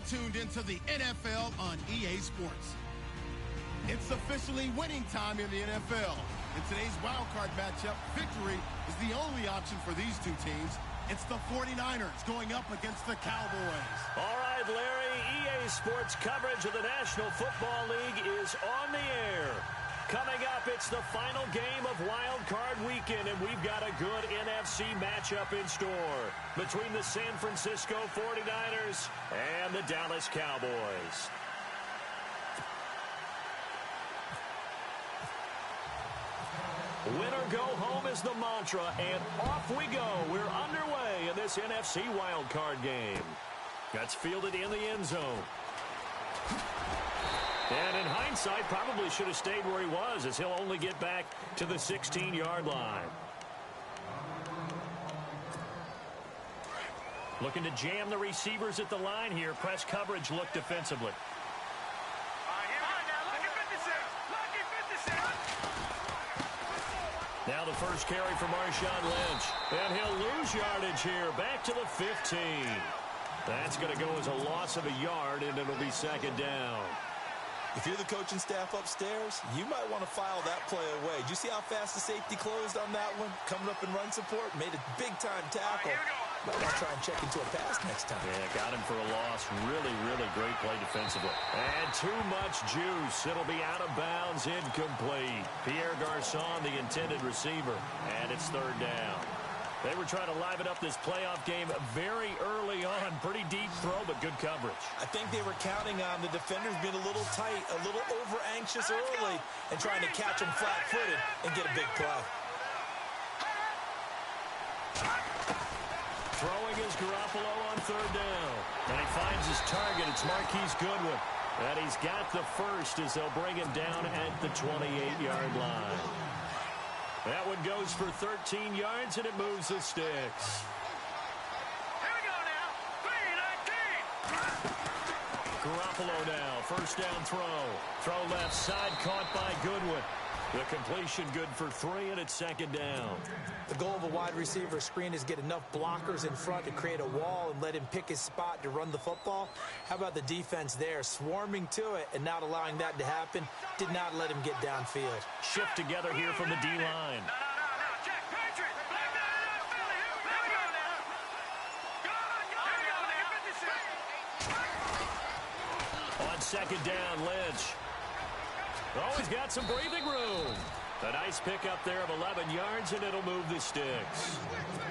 tuned into the NFL on EA Sports. It's officially winning time in the NFL. In today's wildcard matchup, victory is the only option for these two teams. It's the 49ers going up against the Cowboys. All right, Larry, EA Sports coverage of the National Football League is on the air. Coming up, it's the final game of Wild Card Weekend, and we've got a good NFC matchup in store between the San Francisco 49ers and the Dallas Cowboys. Win or go home is the mantra, and off we go. We're underway in this NFC Wild Card game. That's fielded in the end zone. And in hindsight, probably should have stayed where he was, as he'll only get back to the 16-yard line. Looking to jam the receivers at the line here. Press coverage look defensively. Now the first carry for Marshawn Lynch. And he'll lose yardage here. Back to the 15. That's going to go as a loss of a yard, and it'll be second down. If you're the coaching staff upstairs, you might want to file that play away. Did you see how fast the safety closed on that one? Coming up in run support, made a big-time tackle. Might want to try and check into a pass next time. Yeah, got him for a loss. Really, really great play defensively. And too much juice. It'll be out of bounds, incomplete. Pierre Garçon, the intended receiver. And it's third down. They were trying to liven up this playoff game very early on. Pretty deep throw, but good coverage. I think they were counting on the defenders being a little tight, a little over-anxious early, and trying to catch them flat-footed and get a big play. Throwing is Garoppolo on third down. And he finds his target. It's Marquise Goodwin. And he's got the first as they'll bring him down at the 28-yard line. That one goes for 13 yards, and it moves the sticks. Here we go now. 3-19. Garoppolo now. First down throw. Throw left side, caught by Goodwin. The completion good for 3, and it's second down. The goal of a wide receiver screen is get enough blockers in front to create a wall and let him pick his spot to run the football. How about the defense there, swarming to it and not allowing that to happen? Did not let him get downfield. Shift together here from the D-line. Jack Patrick. Here we go now. On second down, Lynch. Oh, he's got some breathing room. A nice pickup there of 11 yards, and it'll move the sticks.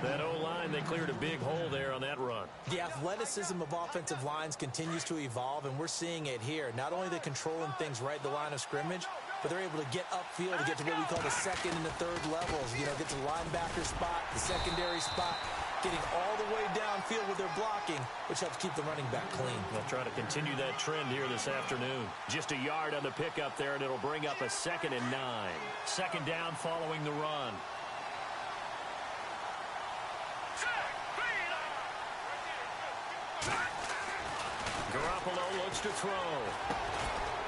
That O-line, they cleared a big hole there on that run. The athleticism of offensive lines continues to evolve, and we're seeing it here. Not only are they controlling things right at the line of scrimmage, but they're able to get upfield to get to what we call the second and the third levels. You know, get to the linebacker spot, the secondary spot, getting all the way downfield with their blocking, which helps keep the running back clean. They'll try to continue that trend here this afternoon. Just a yard on the pickup there, and it'll bring up a 2nd and 9. Second down following the run. Garoppolo looks to throw.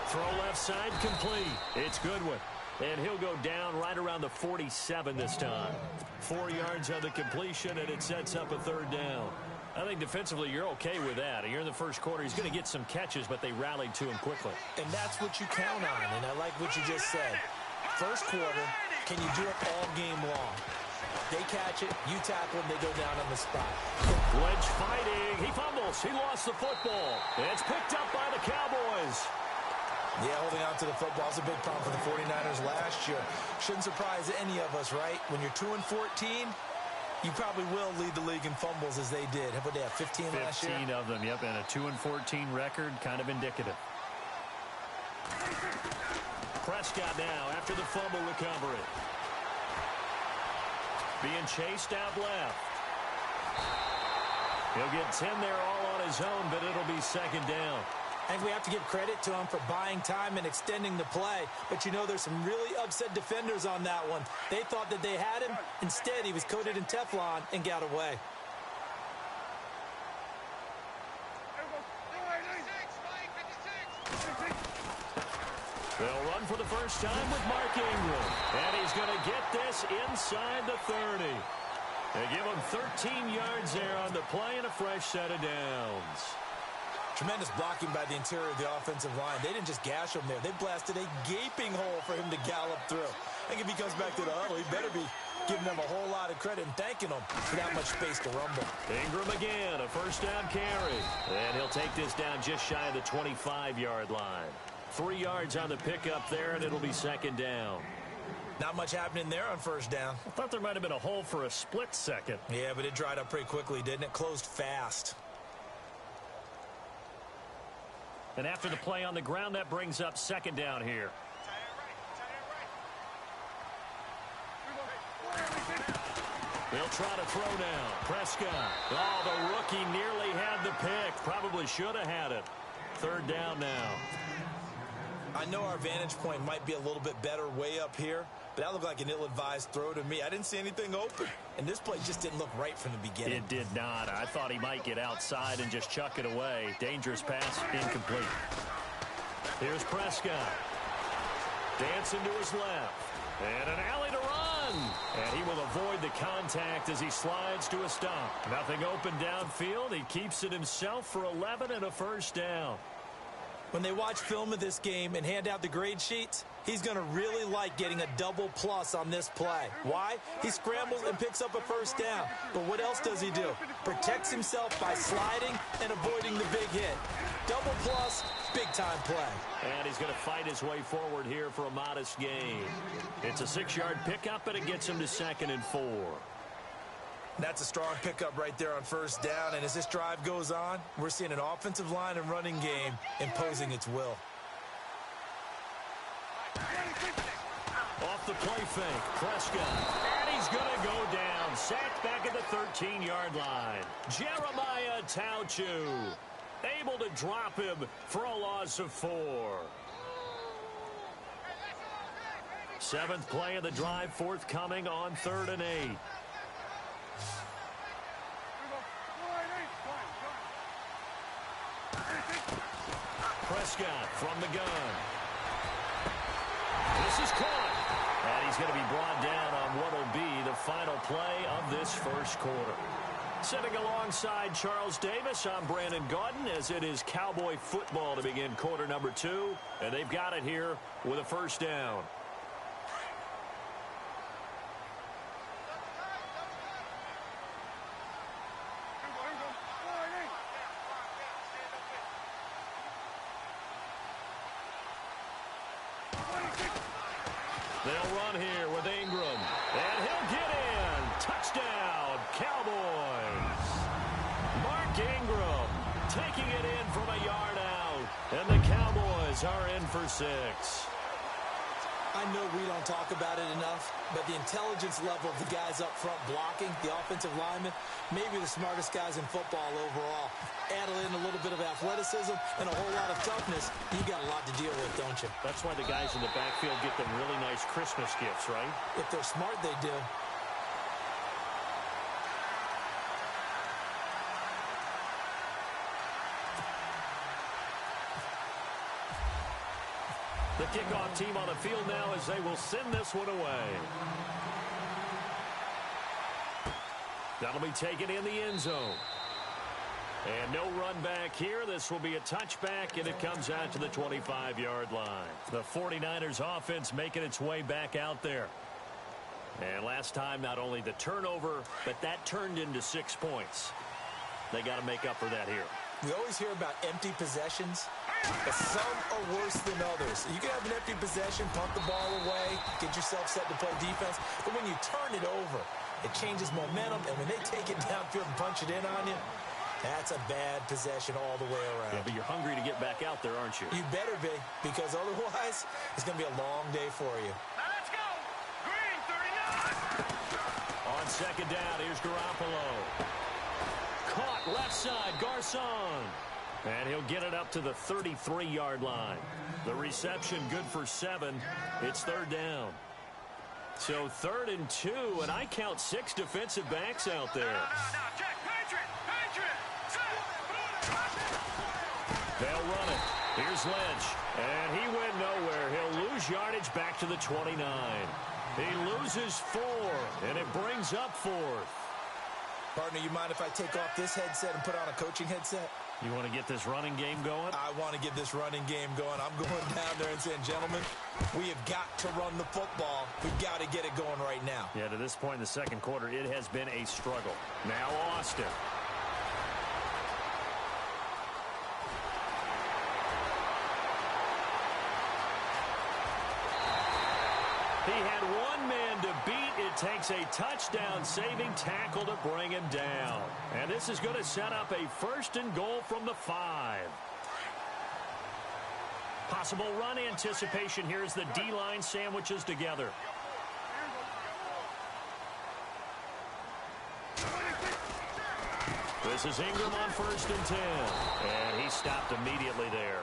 Throw left side, complete. It's Goodwin. And he'll go down right around the 47 this time. 4 yards on the completion, and it sets up a third down. I think defensively you're okay with that. Here in the first quarter, he's going to get some catches, but they rallied to him quickly. And that's what you count on, and I like what you just said. First quarter, can you do it all game long? They catch it, you tackle them, they go down on the spot. Lynch fighting. He fumbles. He lost the football. It's picked up by the Cowboys. Yeah, holding on to the football is a big problem for the 49ers last year. Shouldn't surprise any of us, right? When you're 2-14, you probably will lead the league in fumbles as they did. How about they have 15 last year? 15 of them, yep, and a 2-14 record, kind of indicative. Prescott now after the fumble recovery. Being chased out left. He'll get 10 there all on his own, but it'll be second down. I think we have to give credit to him for buying time and extending the play. But, you know, there's some really upset defenders on that one. They thought that they had him. Instead, he was coated in Teflon and got away. They'll run for the first time with Mark Ingram. And he's going to get this inside the 30. They give him 13 yards there on the play and a fresh set of downs. Tremendous blocking by the interior of the offensive line. They didn't just gash him there. They blasted a gaping hole for him to gallop through. I think if he comes back to the huddle, he better be giving them a whole lot of credit and thanking them for that much space to rumble. Ingram again, a first down carry. And he'll take this down just shy of the 25-yard line. 3 yards on the pickup there, and it'll be second down. Not much happening there on first down. I thought there might have been a hole for a split second. Yeah, but it dried up pretty quickly, didn't it? Closed fast. And after the play on the ground, that brings up second down here. They'll try to throw now. Prescott. Oh, the rookie nearly had the pick. Probably should have had it. Third down now. I know our vantage point might be a little bit better way up here, but that looked like an ill-advised throw to me. I didn't see anything open, and this play just didn't look right from the beginning. It did not. I thought he might get outside and just chuck it away. Dangerous pass, incomplete. Here's Prescott. Dancing to his left. And an alley to run. And he will avoid the contact as he slides to a stop. Nothing open downfield. He keeps it himself for 11 and a first down. When they watch film of this game and hand out the grade sheets, he's going to really like getting a double plus on this play. Why? He scrambles and picks up a first down. But what else does he do? Protects himself by sliding and avoiding the big hit. Double plus, big-time play. And he's going to fight his way forward here for a modest gain. It's a 6-yard pickup, and it gets him to 2nd and 4. That's a strong pickup right there on first down. And as this drive goes on, we're seeing an offensive line and running game imposing its will. Off the play fake, Prescott. And he's going to go down. Sacked back at the 13-yard line. Jeremiah Tauchu able to drop him for a loss of 4. 7th play of the drive forthcoming on 3rd and 8. Prescott from the gun. This is caught. And he's going to be brought down on what will be the final play of this first quarter. Sitting alongside Charles Davis, I'm Brandon Gaudin, as it is Cowboy football to begin quarter number 2. And they've got it here with a first down. They'll run here with Ingram. And he'll get in. Touchdown, Cowboys. Mark Ingram taking it in from a yard out. And the Cowboys are in for 6. I know we don't talk about it enough, but the intelligence level of the guys up front blocking, the offensive linemen, maybe the smartest guys in football overall. Add in a little bit of athleticism and a whole lot of toughness, you got a lot to deal with, don't you? That's why the guys in the backfield get them really nice Christmas gifts, right? If they're smart, they do. The kickoff team on the field now as they will send this one away. That'll be taken in the end zone. And no run back here. This will be a touchback, and it comes out to the 25-yard line. The 49ers offense making its way back out there. And last time, not only the turnover, but that turned into 6 points. They got to make up for that here. We always hear about empty possessions, but some are worse than others. You can have an empty possession, punt the ball away, get yourself set to play defense, but when you turn it over, it changes momentum, and when they take it downfield and punch it in on you, that's a bad possession all the way around. Yeah, but you're hungry to get back out there, aren't you? You better be, because otherwise, it's going to be a long day for you. Let's go. Green, 39. On second down, here's Garoppolo. Caught left side, Garcon. And he'll get it up to the 33-yard line. The reception good for 7. It's 3rd down. So 3rd and 2, and I count 6 defensive backs out there. No, check. Patriot. They'll run it. Here's Lynch. And he went nowhere. He'll lose yardage back to the 29. He loses 4, and it brings up 4th. Partner, you mind if I take off this headset and put on a coaching headset? You want to get this running game going? I want to get this running game going. I'm going down there and saying, gentlemen, we have got to run the football. We've got to get it going right now. Yeah, to this point in the second quarter, it has been a struggle. Now Austin. He had one man to beat. It takes a touchdown-saving tackle to bring him down. And this is going to set up a 1st and goal from the 5. Possible run anticipation here as the D-line sandwiches together. This is Ingram on 1st and 10. And he stopped immediately there.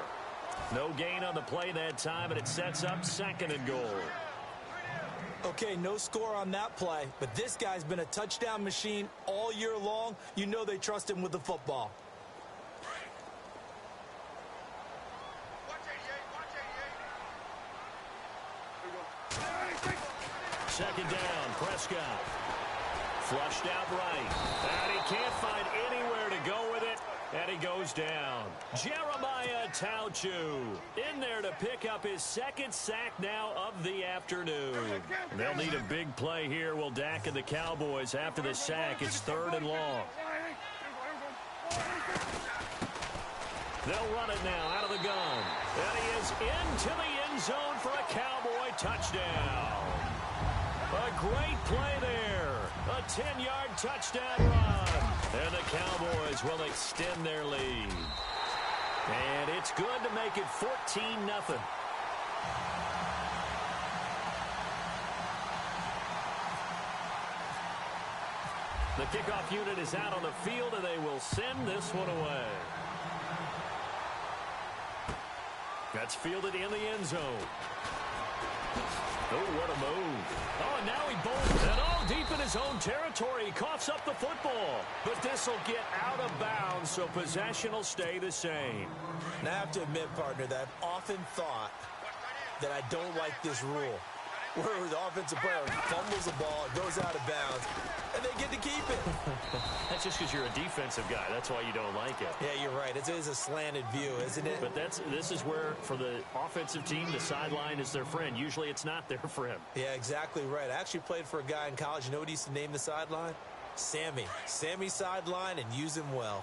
No gain on the play that time, and it sets up 2nd and goal. Okay, no score on that play, but this guy's been a touchdown machine all year long. You know they trust him with the football. Second down, Prescott. Flushed out right. And he can't find anywhere to go with it. And he goes down. Jeremiah Tauchu in there to pick up his 2nd sack now of the afternoon. They'll need a big play here. Will Dak and the Cowboys after the sack. It's 3rd and long. They'll run it now out of the gun. And he is into the end zone for a Cowboy touchdown. A great play there. A 10-yard touchdown run. And the Cowboys will extend their lead. And it's good to make it 14-0. The kickoff unit is out on the field, and they will send this one away. That's fielded in the end zone. Oh, what a move. Oh, and now he bolts. And all deep in his own territory. He coughs up the football. But this will get out of bounds, so possession will stay the same. And I have to admit, partner, that I've often thought that I don't like this rule, where the offensive player fumbles the ball, goes out of bounds, and they get to keep it. That's just because you're a defensive guy. That's why you don't like it. Yeah, you're right. It is a slanted view, isn't it? But this is where, for the offensive team, the sideline is their friend. Usually it's not their friend. Yeah, exactly right. I actually played for a guy in college. You know what he used to name the sideline? Sammy. Sammy sideline, and use him well.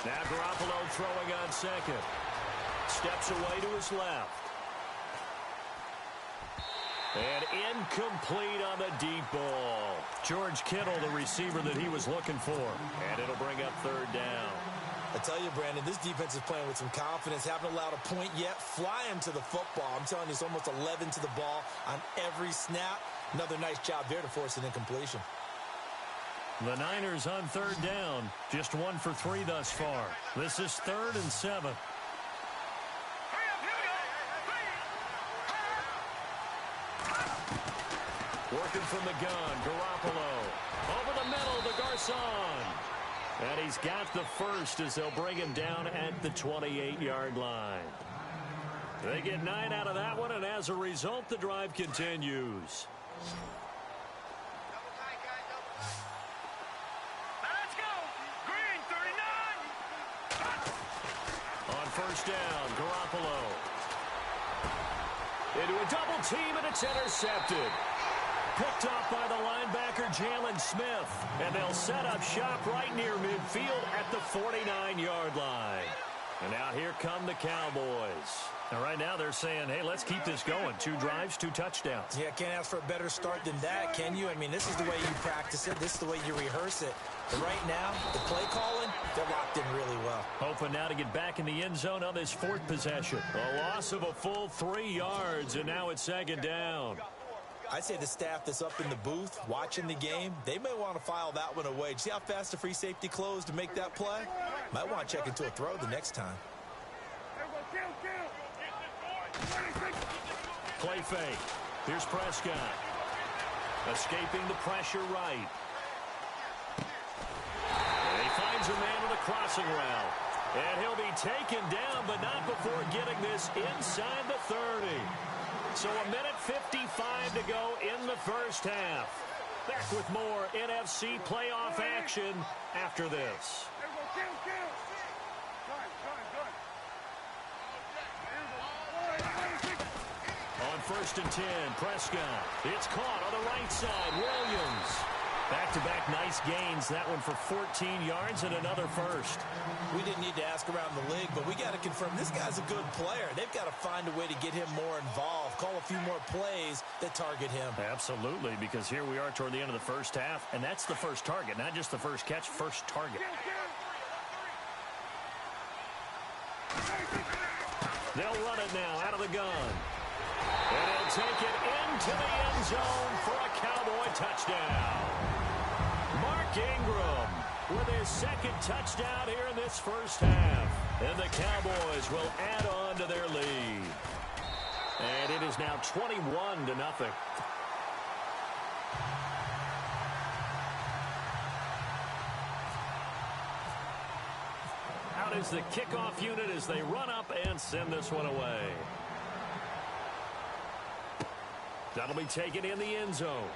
Now Garoppolo throwing on 2nd. Steps away to his left. And incomplete on the deep ball. George Kittle, the receiver that he was looking for. And it'll bring up 3rd down. I tell you, Brandon, this defense is playing with some confidence. Haven't allowed a point yet. Fly him to the football. I'm telling you, it's almost 11 to the ball on every snap. Another nice job there to force an incompletion. The Niners on 3rd down. Just 1 for 3 thus far. This is 3rd and 7. Working from the gun, Garoppolo. Over the middle to Garcon. And he's got the first as they'll bring him down at the 28-yard line. They get 9 out of that one, and as a result, the drive continues. First down, Garoppolo. Into a double team, and it's intercepted. Picked off by the linebacker, Jalen Smith. And they'll set up shop right near midfield at the 49-yard line. And now here come the Cowboys. And right now they're saying, hey, let's keep this going. 2 drives, 2 touchdowns. Yeah, can't ask for a better start than that, can you? I mean, this is the way you practice it. This is the way you rehearse it. But right now, the play calling, they're locked in really well. Hoping now to get back in the end zone on this 4th possession. A loss of a full 3 yards, and now it's 2nd down. I'd say the staff that's up in the booth watching the game, they may want to file that one away. See how fast the free safety closed to make that play? Might want to check into a throw the next time. Play fake. Here's Prescott. Escaping the pressure right. And he finds a man with a crossing route. And he'll be taken down, but not before getting this inside the 30. So 1:55 to go in the first half. Back with more NFC playoff action after this. On 1st and 10, Prescott. It's caught on the right side. Williams. Back-to-back nice gains. That one for 14 yards and another first. We didn't need to ask around the league, but we got to confirm this guy's a good player. They've got to find a way to get him more involved, call a few more plays that target him. Absolutely, because here we are toward the end of the first half, and that's the first target, not just the first catch, first target. They'll run it now out of the gun. And he'll take it into the end zone for a Cowboy touchdown. Mark Ingram with his second touchdown here in this first half. And the Cowboys will add on to their lead. And it is now 21-0. Out is the kickoff unit as they run up and send this one away. That'll be taken in the end zone.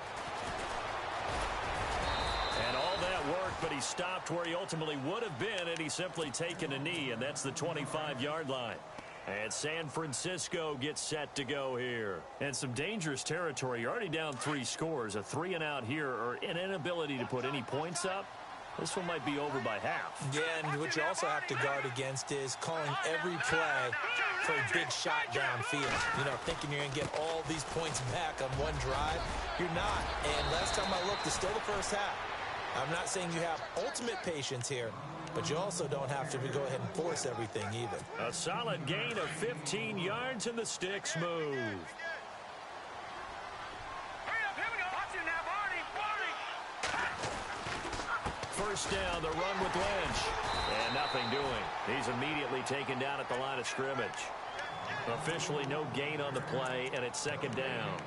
And all that worked, but he stopped where he ultimately would have been, and he's simply taken a knee, and that's the 25-yard line. And San Francisco gets set to go here. And some dangerous territory. You're already down 3 scores. A 3-and-out here, or an inability to put any points up. This one might be over by half. Yeah, and what you also have to guard against is calling every play for a big shot downfield. You know, thinking you're going to get all these points back on one drive. You're not. And last time I looked, it's still the first half. I'm not saying you have ultimate patience here, but you also don't have to go ahead and force everything either. A solid gain of 15 yards, and the sticks move. First down, the run with Lynch. And nothing doing. He's immediately taken down at the line of scrimmage. Officially no gain on the play, and it's second down.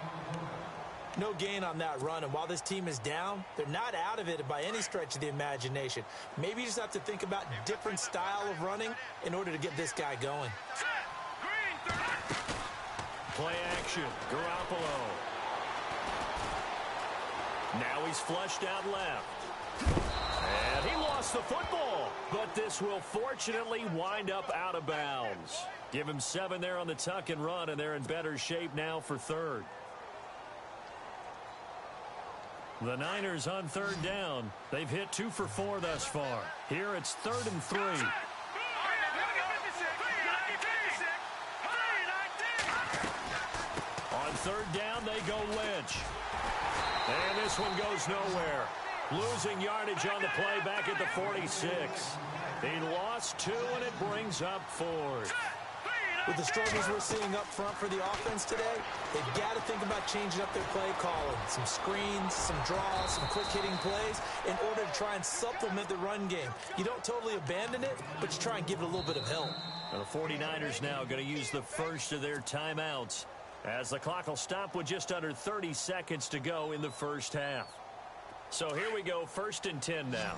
No gain on that run, and while this team is down, they're not out of it by any stretch of the imagination. Maybe you just have to think about different style of running in order to get this guy going. Play action, Garoppolo. Now he's flushed out left. And he lost the football, but this will fortunately wind up out of bounds. Give him 7 there on the tuck and run, and they're in better shape now for third. The Niners on third down. They've hit 2 for 4 thus far. Here it's 3rd and 3. On third down, they go Lynch. And this one goes nowhere. Losing yardage on the play back at the 46. He lost 2, and it brings up 4th. With the struggles we're seeing up front for the offense today, they've got to think about changing up their play calling. Some screens, some draws, some quick-hitting plays in order to try and supplement the run game. You don't totally abandon it, but you try and give it a little bit of help. And the 49ers now going to use the first of their timeouts as the clock will stop with just under 30 seconds to go in the first half. So here we go, 1st and 10 now.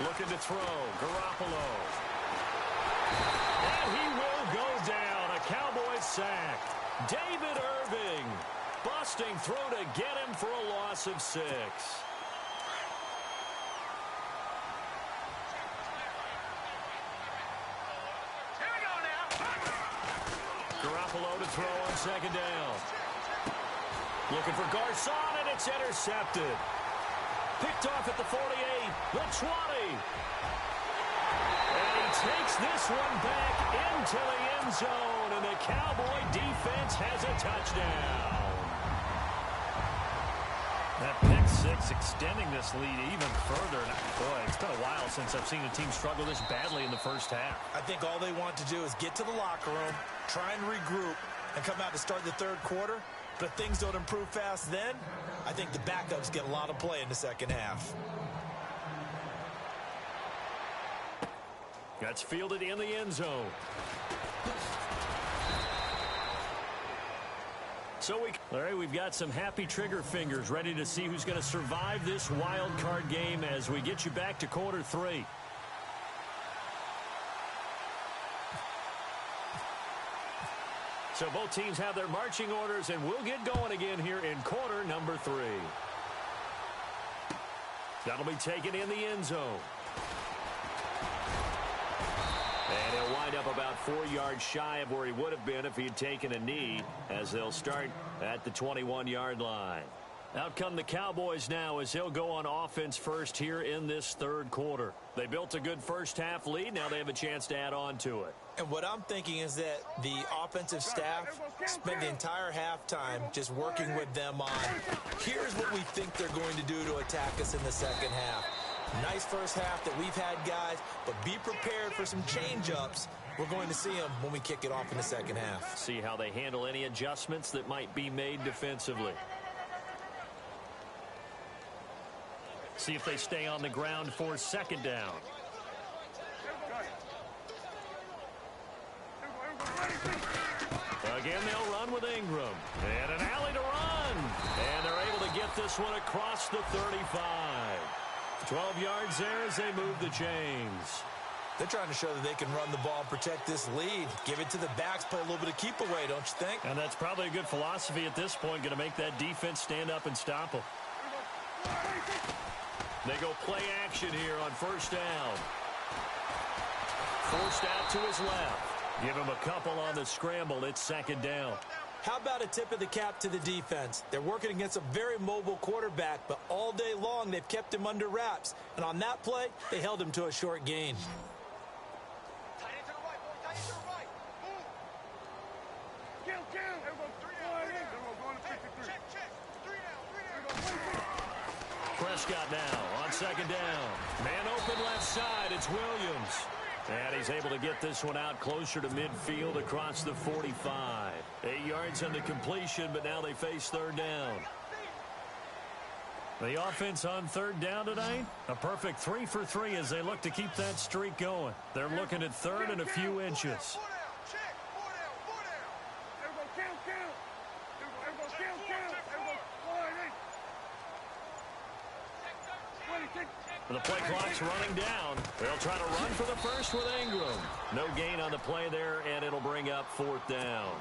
Looking to throw, Garoppolo. And he will go down, a Cowboys sack. David Irving busting through to get him for a loss of 6. Garoppolo to throw on second down. Looking for Garcon, and it's intercepted. Picked off at the 48, the 20. And he takes this one back into the end zone, and the Cowboy defense has a touchdown. That pick 6 extending this lead even further. Boy, it's been a while since I've seen a team struggle this badly in the first half. I think all they want to do is get to the locker room, try and regroup, and come out to start the third quarter. But if things don't improve fast then, I think the backups get a lot of play in the second half. That's fielded in the end zone. So all right, we've got some happy trigger fingers ready to see who's going to survive this wild card game as we get you back to quarter 3. So both teams have their marching orders, and we'll get going again here in quarter number 3. That'll be taken in the end zone. And he'll wind up about 4 yards shy of where he would have been if he had taken a knee, as they'll start at the 21-yard line. Out come the Cowboys now as they'll go on offense first here in this third quarter. They built a good first-half lead. Now they have a chance to add on to it. And what I'm thinking is that the offensive staff spent the entire halftime just working with them on, here's what we think they're going to do to attack us in the second half. Nice first half that we've had, guys, but be prepared for some change-ups. We're going to see them when we kick it off in the second half. See how they handle any adjustments that might be made defensively. See if they stay on the ground for second down. Again, they'll run with Ingram. And an alley to run. And they're able to get this one across the 35. 12 yards there as they move the chains. They're trying to show that they can run the ball and protect this lead. Give it to the backs, play a little bit of keep away, don't you think? And that's probably a good philosophy at this point, going to make that defense stand up and stop them. They go play action here on first down. Forced out to his left. Give him a couple on the scramble. It's second down. How about a tip of the cap to the defense? They're working against a very mobile quarterback, but all day long they've kept him under wraps. And on that play, they held him to a short gain. Tight end to the right, boy. Tight end to the right. Move. Kill. Everyone, 3 down. Everyone going to 53. Check. 3 down. Prescott now on second down. Man open left side. It's Williams. And he's able to get this one out closer to midfield across the 45. 8 yards on the completion, but now they face third down. The offense on third down tonight, a perfect 3 for 3 as they look to keep that streak going. They're looking at third and a few inches. The play clock's running down. They'll try to run for the first with Ingram. No gain on the play there, and it'll bring up fourth down.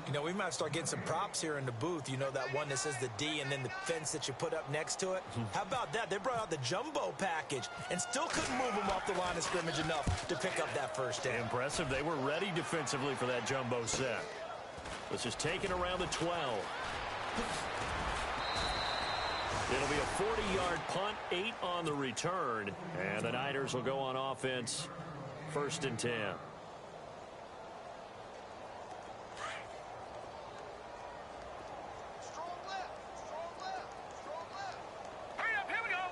You know, we might start getting some props here in the booth. You know, that one that says the D and then the fence that you put up next to it? How about that? They brought out the jumbo package and still couldn't move them off the line of scrimmage enough to pick up that first down. Impressive. They were ready defensively for that jumbo set. This is taken around the 12. It'll be a 40-yard punt, 8 on the return, and the Niners will go on offense, 1st and 10. Strong left. Hurry up, here we go.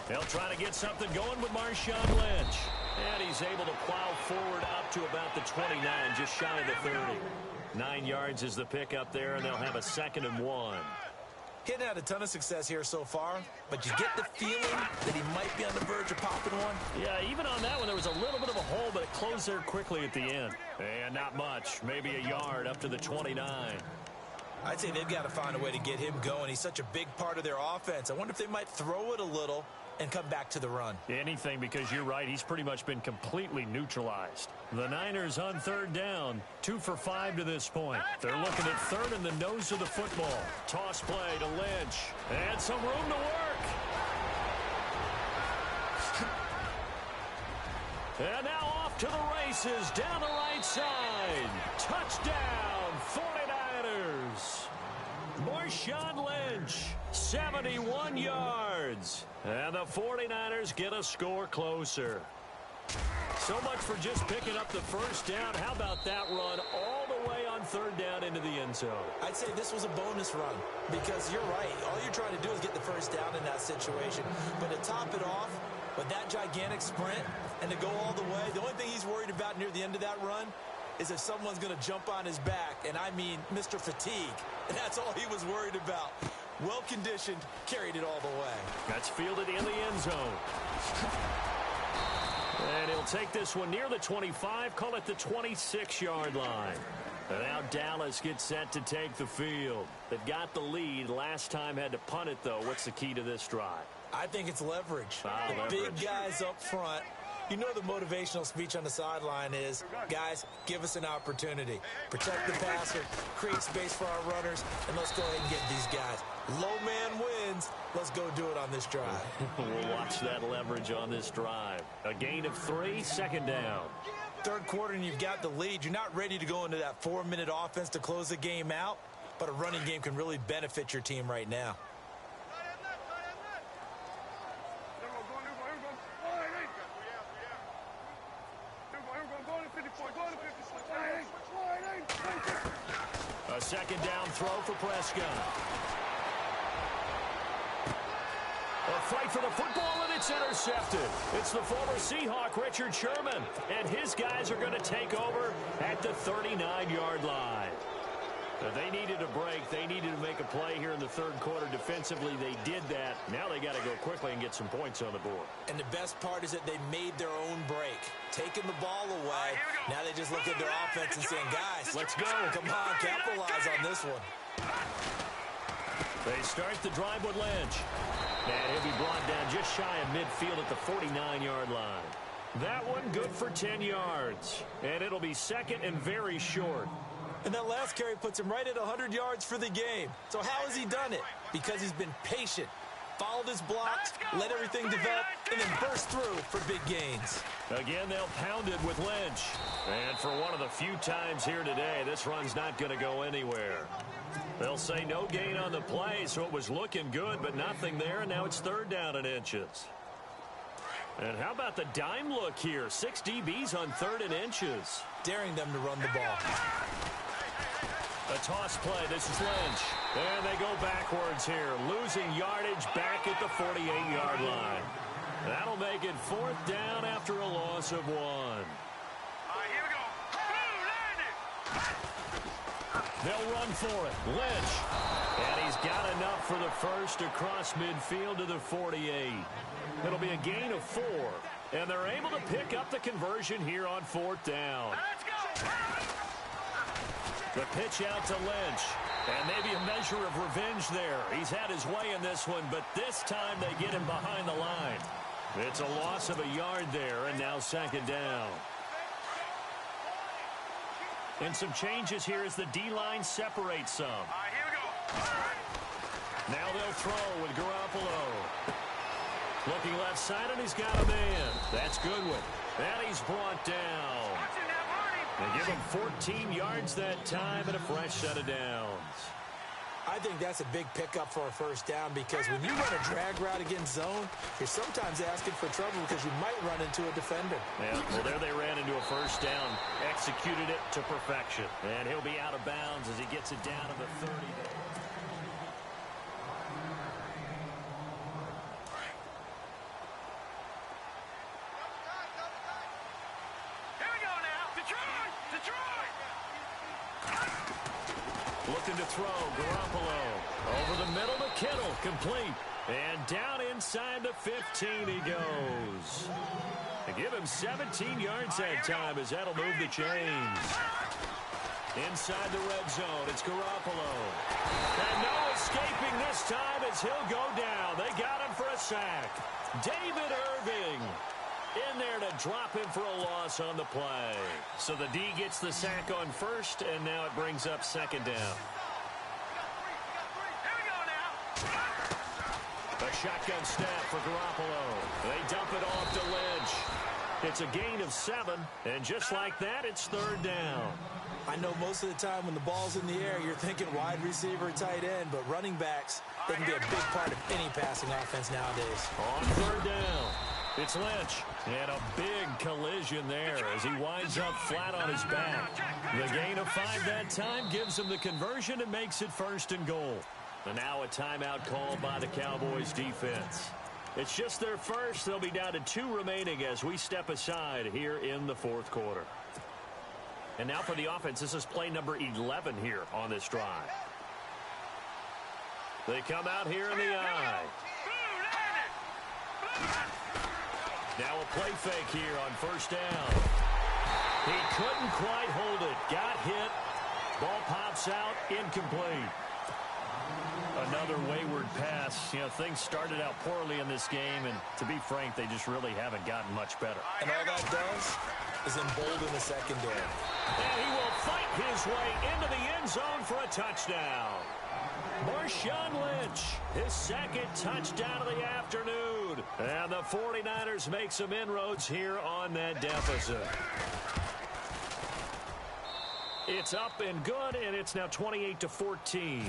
They'll try to get something going with Marshawn Lynch. And he's able to plow forward up to about the 29, just shy of the 30. 9 yards is the pickup there, and they'll have a 2nd and 1. He had a ton of success here so far, but you get the feeling that he might be on the verge of popping one. Yeah, even on that one, there was a little bit of a hole, but it closed there quickly at the end. And not much, maybe a yard up to the 29. I'd say they've got to find a way to get him going. He's such a big part of their offense. I wonder if they might throw it a little and come back to the run. Anything, because you're right, he's pretty much been completely neutralized. The Niners on third down, 2 for 5 to this point. They're looking at third in the nose of the football. Toss play to Lynch. And some room to work. And now off to the races down the right side. Touchdown, 49ers. Marshawn Lynch, 71 yards. And the 49ers get a score closer. So much for just picking up the first down. How about that run all the way on third down into the end zone? I'd say this was a bonus run because you're right. All you're trying to do is get the first down in that situation. But to top it off with that gigantic sprint and to go all the way, the only thing he's worried about near the end of that run is if someone's going to jump on his back, and I mean Mr. Fatigue. And that's all he was worried about. Well-conditioned, carried it all the way. That's fielded in the end zone. And he'll take this one near the 25, call it the 26-yard line. And now Dallas gets set to take the field. They've got the lead. Last time had to punt it, though. What's the key to this drive? I think it's leverage. Leverage. Big guys up front You know the motivational speech on the sideline is, guys, give us an opportunity. Protect the passer, create space for our runners, and let's go ahead and get these guys. Low man wins. Let's go do it on this drive. We'll watch that leverage on this drive. A gain of 3, second down. Third quarter and you've got the lead. You're not ready to go into that 4-minute offense to close the game out, but a running game can really benefit your team right now. A second down throw for Prescott. A fight for the football, and it's intercepted. It's the former Seahawk, Richard Sherman, and his guys are going to take over at the 39-yard line. They needed a break. They needed to make a play here in the third quarter. Defensively, they did that. Now they got to go quickly and get some points on the board. And the best part is that they made their own break. Taking the ball away. Now they just look at their offense and saying, guys, let's go. Come on, capitalize on this one. They start the drive with Lynch. And he'll be brought down just shy of midfield at the 49-yard line. That one good for 10 yards. And it'll be second and very short. And that last carry puts him right at 100 yards for the game. So how has he done it? Because he's been patient, followed his blocks, let everything develop, and then burst through for big gains. Again, they'll pound it with Lynch. And for one of the few times here today, this run's not going to go anywhere. They'll say no gain on the play, so it was looking good, but nothing there, and now it's third down and inches. And how about the dime look here? 6 DBs on third and inches. Daring them to run the ball. A toss play. This is Lynch. And they go backwards here. Losing yardage back at the 48-yard line. That'll make it fourth down after a loss of 1. Here we go. They'll run for it. Lynch. And he's got enough for the first across midfield to the 48. It'll be a gain of 4. And they're able to pick up the conversion here on fourth down. Let's go. The pitch out to Lynch. And maybe a measure of revenge there. He's had his way in this one, but this time they get him behind the line. It's a loss of a yard there, and now second down. And some changes here as the D-line separates some. Here we go. Now they'll throw with Garoppolo. Looking left side, and he's got a man. That's Goodwin. And he's brought down. They give him 14 yards that time and a fresh set of downs. I think that's a big pickup for a first down because when you run a drag route against zone, you're sometimes asking for trouble because you might run into a defender. Yeah, well, there they ran into a first down, executed it to perfection. And he'll be out of bounds as he gets it down to the 30. Looking to throw, Garoppolo. Over the middle to Kittle, complete. And down inside the 15 he goes. They give him 17 yards that time as that'll move the chains. Inside the red zone, it's Garoppolo. And no escaping this time as he'll go down. They got him for a sack. David Irving in there to drop him for a loss on the play. So the D gets the sack on first, and now it brings up second down. A shotgun snap for Garoppolo. They dump it off to Lynch. It's a gain of 7, and just like that, it's third down. I know most of the time when the ball's in the air, you're thinking wide receiver, tight end, but running backs, they can be a big part of any passing offense nowadays. On third down, it's Lynch. And a big collision there as he winds up flat on his back. The gain of 5 that time gives him the conversion and makes it first and goal. And now a timeout called by the Cowboys defense. It's just their first. They'll be down to 2 remaining as we step aside here in the fourth quarter. And now for the offense, this is play number 11 here on this drive. They come out here in the eye. Now a play fake here on first down. He couldn't quite hold it. Got hit. Ball pops out. Incomplete. another wayward pass. You know, things started out poorly in this game, and to be frank, they just really haven't gotten much better. And all that does is embolden the secondary. And he will fight his way into the end zone for a touchdown. Marshawn Lynch, his second touchdown of the afternoon. And the 49ers make some inroads here on that deficit. It's up and good, and it's now 28-14.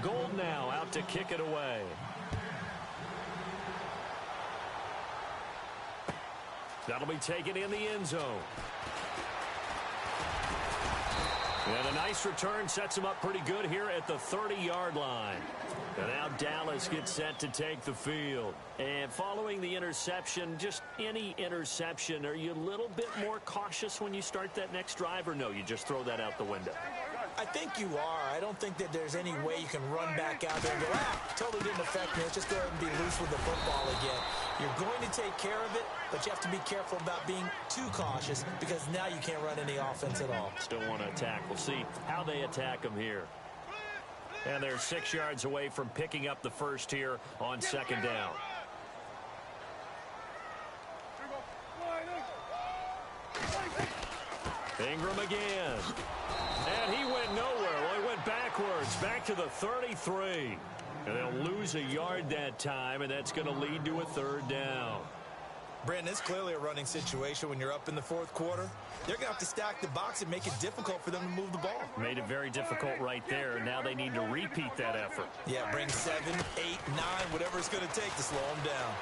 Gold now out to kick it away. That'll be taken in the end zone. And a nice return sets him up pretty good here at the 30-yard line. And now Dallas gets set to take the field. And following the interception, just any interception, are you a little bit more cautious when you start that next drive, or no, you just throw that out the window? I think you are. I don't think that there's any way you can run back out there and go, totally didn't affect me. Let's just go ahead and be loose with the football again. You're going to take care of it, but you have to be careful about being too cautious because now you can't run any offense at all. Still want to attack. We'll see how they attack them here. And they're 6 yards away from picking up the first here on second down. Ingram again. And he went nowhere. Well, he went backwards, back to the 33. And they'll lose a yard that time, and that's going to lead to a third down. Brandon, it's clearly a running situation when you're up in the fourth quarter. They're going to have to stack the box and make it difficult for them to move the ball. Made it very difficult right there. Now they need to repeat that effort. Yeah, bring 7, 8, 9, whatever it's going to take to slow them down.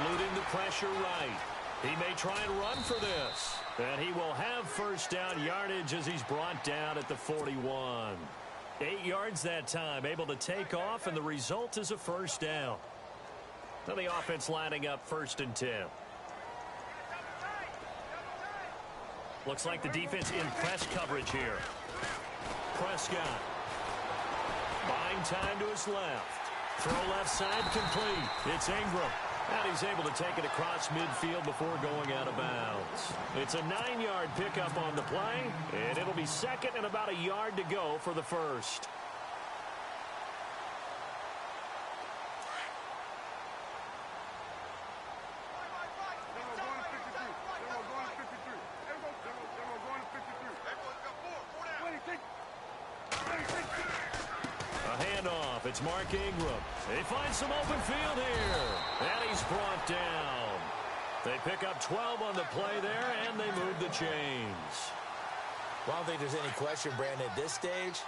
Eluding the pressure right. He may try and run for this. And he will have first down yardage as he's brought down at the 41. 8 yards that time, able to take off, and the result is a first down. Now the offense lining up 1st and 10. Looks like the defense in press coverage here. Prescott. Buying time to his left. Throw left side complete. It's Ingram. And he's able to take it across midfield before going out of bounds. It's a 9-yard pickup on the play, and it'll be second and about a yard to go for the first. It's Mark Ingram. They find some open field here. And he's brought down. They pick up 12 on the play there, and they move the chains. Well, I don't think there's any question, Brandon, at this stage.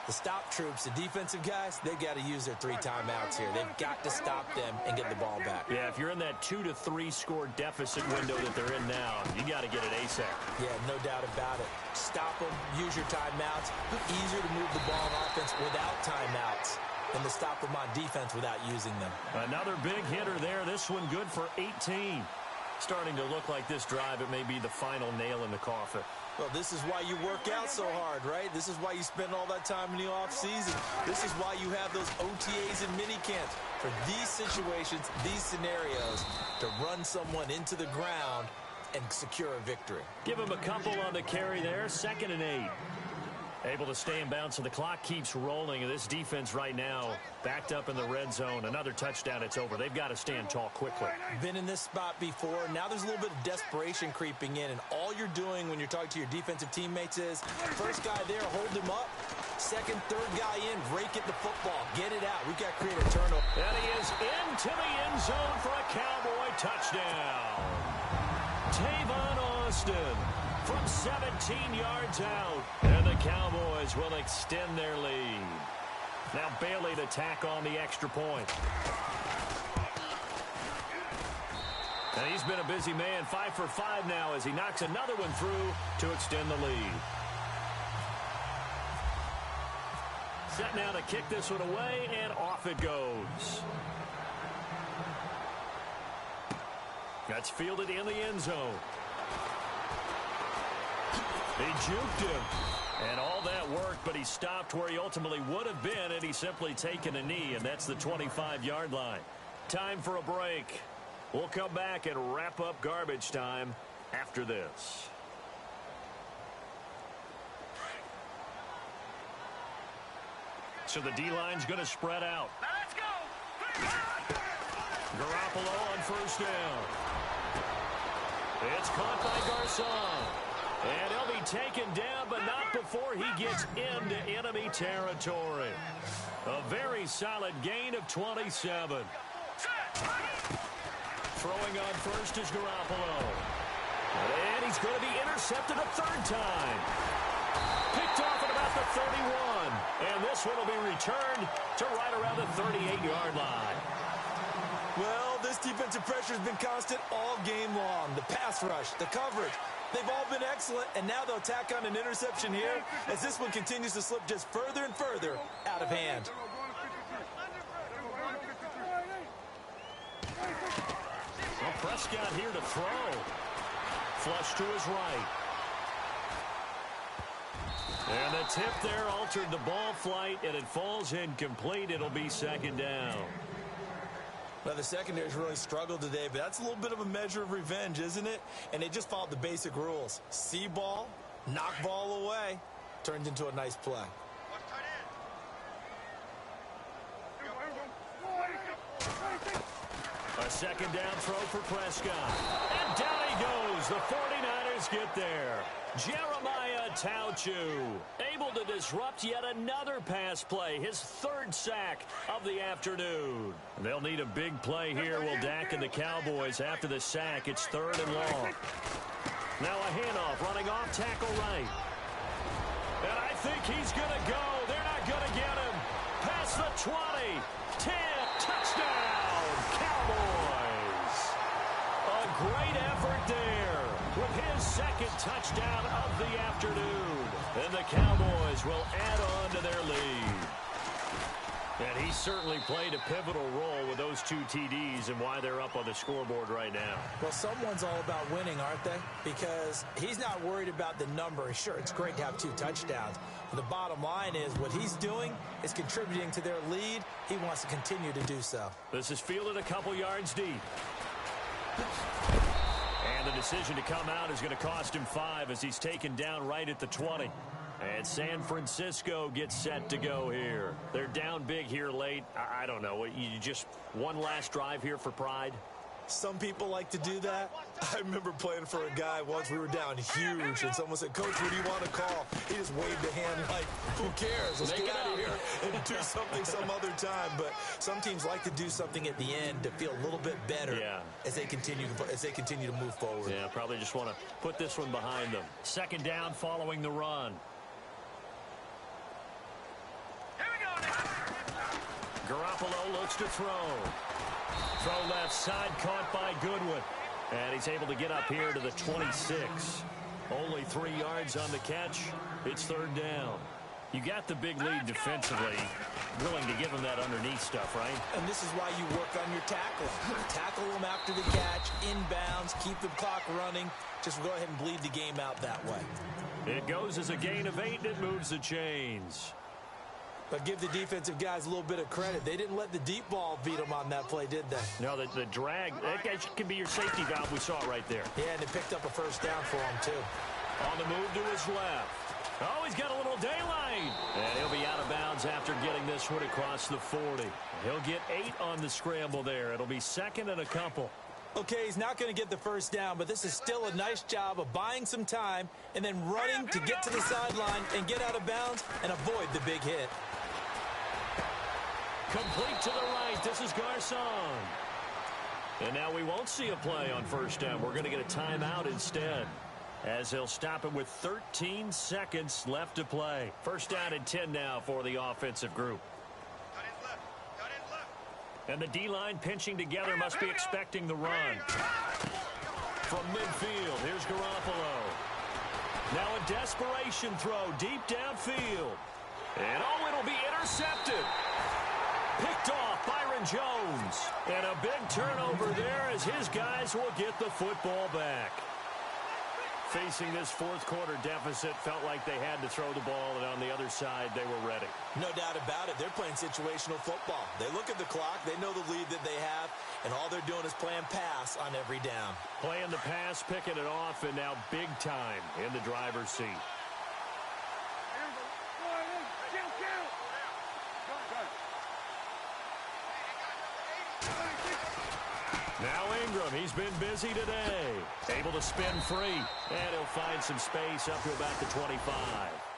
The stop troops, the defensive guys, they've got to use their 3 timeouts here. They've got to stop them and get the ball back. Yeah, if you're in that 2 to 3 score deficit window that they're in now, you got to get it ASAP. Yeah, no doubt about it. Stop them, use your timeouts. Easier to move the ball on offense without timeouts than to stop them on defense without using them. Another big hitter there. This one good for 18. Starting to look like this drive, it may be the final nail in the coffin. Well, this is why you work out so hard, right? This is why you spend all that time in the offseason. This is why you have those OTAs and mini camps. For these situations, these scenarios, to run someone into the ground and secure a victory. Give him a couple on the carry there. 2nd and 8. Able to stay in bounds, so the clock keeps rolling. And this defense right now backed up in the red zone. Another touchdown, it's over. They've got to stand tall quickly. Been in this spot before. Now there's a little bit of desperation creeping in. And all you're doing when you're talking to your defensive teammates is, first guy there, hold him up. Second, third guy in, break it the football. Get it out. We've got to create a turnover. And he is into the end zone for a Cowboy touchdown. Tavon Austin from 17 yards out. And the Cowboys will extend their lead. Now Bailey to tack on the extra point. And he's been a busy man. 5 for 5 now as he knocks another one through to extend the lead. Set now to kick this one away, and off it goes. That's fielded in the end zone. He juked him. And all that worked, but he stopped where he ultimately would have been, and he's simply taken a knee, and that's the 25-yard line. Time for a break. We'll come back and wrap up garbage time after this. So the D-line's going to spread out. Now let's go. Garoppolo on first down. It's caught by Garcon. And he'll be taken down, but not before he gets into enemy territory. A very solid gain of 27. Throwing on first is Garoppolo. And he's going to be intercepted a third time. Picked off at about the 31. And this one will be returned to right around the 38-yard line. Well, this defensive pressure has been constant all game long. The pass rush, the coverage, they've all been excellent, and now they'll tack on an interception here as this one continues to slip just further and further out of hand. Well, Prescott here to throw. Flush to his right. And the tip there altered the ball flight, and it falls incomplete. It'll be second down. Well, the secondary's really struggled today, but that's a little bit of a measure of revenge, isn't it? And they just followed the basic rules. See ball, knock ball away. Turned into a nice play. A second down throw for Prescott. And down he goes. The 49ers get there. Jeremiah Tauchu able to disrupt yet another pass play. His third sack of the afternoon. They'll need a big play here. Will Dak and the Cowboys after the sack. It's third and long. Now a handoff running off tackle right. And I think he's going to go. They're not going to get him. Past the 20. 10. Touchdown. Cowboys. A great effort there with his second touchdown of the afternoon. And the Cowboys will add on to their lead. And he certainly played a pivotal role with those two TDs and why they're up on the scoreboard right now. Well, someone's all about winning, aren't they? Because he's not worried about the number. Sure, it's great to have 2 touchdowns. But the bottom line is what he's doing is contributing to their lead. He wants to continue to do so. This is fielded a couple yards deep. And the decision to come out is going to cost him 5 as he's taken down right at the 20. And San Francisco gets set to go here. They're down big here late. I don't know. You just one last drive here for pride? Some people like to do that. I remember playing for a guy once. We were down huge, and someone said, "Coach, what do you want to call?" He just waved a hand like, "Who cares? Let's get out of here and do something some other time." But some teams like to do something at the end to feel a little bit better as they continue to move forward. Yeah, probably just want to put this one behind them. Second down following the run. Garoppolo looks to throw. Throw left side, caught by Goodwin. And he's able to get up here to the 26. Only 3 yards on the catch. It's third down. You got the big lead defensively. Willing to give him that underneath stuff, right? And this is why you work on your tackling. Tackle them after the catch, inbounds, keep the clock running. Just go ahead and bleed the game out that way. It goes as a gain of 8, and it moves the chains. But give the defensive guys a little bit of credit. They didn't let the deep ball beat them on that play, did they? No, the drag, that can be your safety valve. We saw it right there. Yeah, and they picked up a first down for him, too. On the move to his left. Oh, he's got a little daylight. And he'll be out of bounds after getting this one across the 40. He'll get 8 on the scramble there. It'll be second and a couple. Okay, he's not going to get the first down, but this is still a nice job of buying some time and then running to get to the sideline and get out of bounds and avoid the big hit. Complete to the right. This is Garcon. And now we won't see a play on first down. We're going to get a timeout instead, as he'll stop it with 13 seconds left to play. First down and 10 now for the offensive group. And the D-line pinching together must be expecting the run. From midfield, here's Garoppolo. Now a desperation throw deep downfield. And oh, it'll be intercepted. Picked off Byron Jones. And a big turnover there as his guys will get the football back. Facing this fourth quarter deficit, felt like they had to throw the ball, and on the other side, they were ready. No doubt about it. They're playing situational football. They look at the clock. They know the lead that they have, and all they're doing is playing pass on every down. Playing the pass, picking it off, and now big time in the driver's seat. Now Ingram, he's been busy today. Able to spin free. And he'll find some space up to about the 25.